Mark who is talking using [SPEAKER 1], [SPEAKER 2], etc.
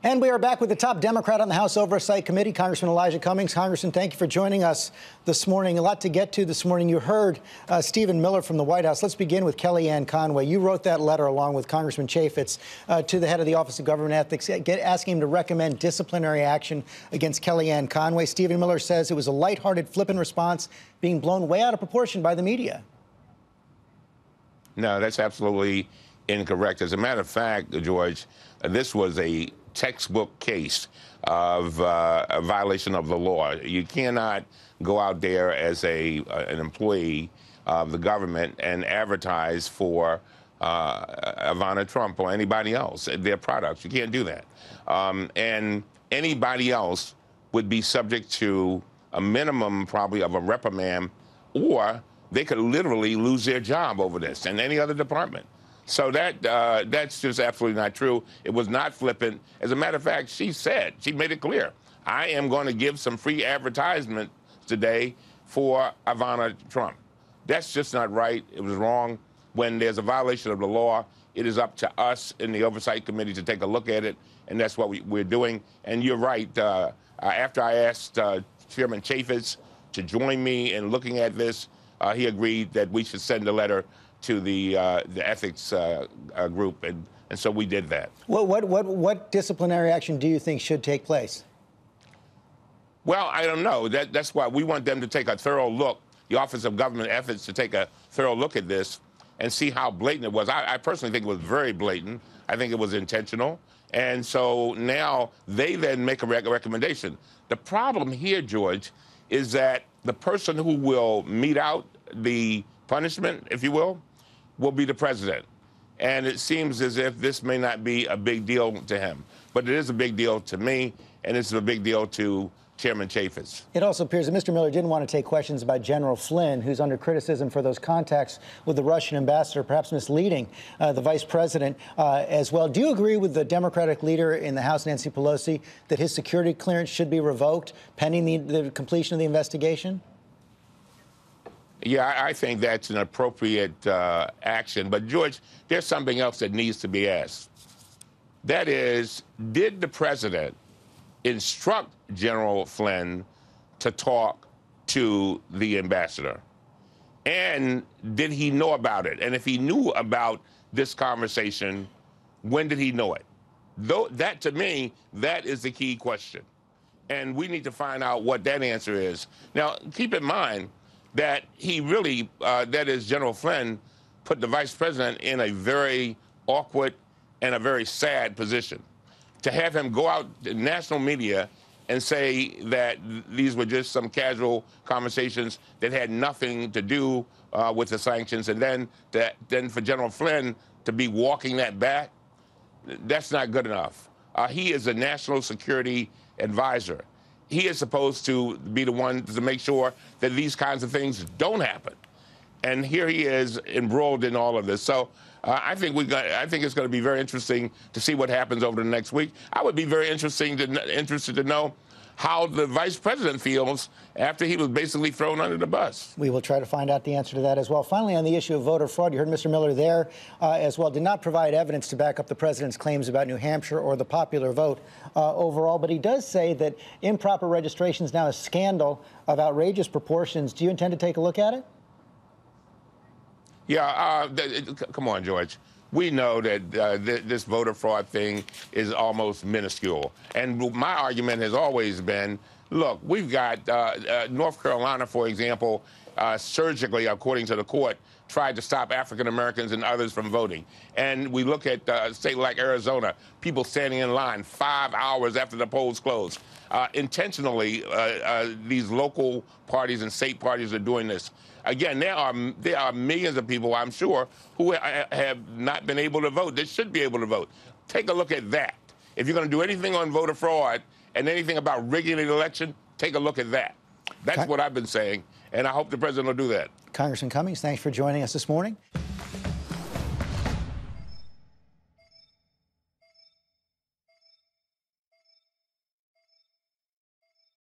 [SPEAKER 1] And we are back with the top Democrat on the House Oversight Committee, Congressman Elijah Cummings. Congressman, thank you for joining us this morning. A lot to get to this morning. You heard Stephen Miller from the White House. Let's begin with Kellyanne Conway. You wrote that letter along with Congressman Chaffetz to the head of the Office of Government Ethics, asking him to recommend disciplinary action against Kellyanne Conway. Stephen Miller says it was a lighthearted, flippant response being blown way out of proportion by the media.
[SPEAKER 2] No, that's absolutely incorrect. As a matter of fact, George, this was a textbook case of a violation of the law. You cannot go out there as an employee of the government and advertise for Ivana Trump or anybody else, their products. You can't do that. And anybody else would be subject to a minimum probably of a reprimand, or they could literally lose their job over this in any other department. So that's just absolutely not true. It was not flippant. As a matter of fact, she made it clear, I am going to give some free advertisement today for Ivana Trump. That's just not right. It was wrong. When there's a violation of the law, it is up to us in the Oversight Committee to take a look at it, and that's what we're doing. And you're right. After I asked Chairman Chaffetz to join me in looking at this, he agreed that we should send a letter to the ethics group, and so we did that.
[SPEAKER 1] What disciplinary action do you think should take place?
[SPEAKER 2] Well, I don't know. That's why we want them to take a thorough look, the Office of Government Ethics, to take a thorough look at this and see how blatant it was. I personally think it was very blatant. I think it was intentional. And so now they then make a recommendation. The problem here, George, is that the person who will mete out the punishment, if you will be the president. And it seems as if this may not be a big deal to him. But it is a big deal to me, and it's a big deal to Chairman Chaffetz.
[SPEAKER 1] It also appears that Mr. Miller didn't want to take questions about General Flynn, who's under criticism for those contacts with the Russian ambassador, perhaps misleading the vice president as well. Do you agree with the Democratic leader in the House, Nancy Pelosi, that his security clearance should be revoked pending the completion of the investigation?
[SPEAKER 2] Yeah, I think that's an appropriate action. But, George, there's something else that needs to be asked. That is, did the president instruct General Flynn to talk to the ambassador? And did he know about it? And if he knew about this conversation, when did he know it? That, to me, that is the key question. And we need to find out what that answer is. Now, keep in mind that he really, that is, General Flynn, put the vice president in a very awkward and a very sad position. To have him go out to national media and say that these were just some casual conversations that had nothing to do with the sanctions, and then for General Flynn to be walking that back, that's not good enough. He is a national security advisor. He is supposed to be the one to make sure that these kinds of things don't happen. And here he is embroiled in all of this. So I think it's going to be very interesting to see what happens over the next week. I would be very interested to know how the vice president feels after he was basically thrown under the bus.
[SPEAKER 1] We will try to find out the answer to that as well. Finally, on the issue of voter fraud, you heard Mr. Miller there as well. Did not provide evidence to back up the president's claims about New Hampshire or the popular vote overall, but he does say that improper registration is now a scandal of outrageous proportions. Do you intend to take a look at it?
[SPEAKER 2] Yeah, come on, George. We know that this voter fraud thing is almost minuscule. And my argument has always been, look, we've got North Carolina, for example, surgically, according to the court, tried to stop African Americans and others from voting. And we look at a state like Arizona, people standing in line 5 hours after the polls close. Intentionally, these local parties and state parties are doing this. Again, there are millions of people, I'm sure, who have not been able to vote. They should be able to vote. Take a look at that. If you're going to do anything on voter fraud and anything about rigging the election, take a look at that. That's what I've been saying, and I hope the president will do that.
[SPEAKER 1] Congressman Cummings, thanks for joining us this morning.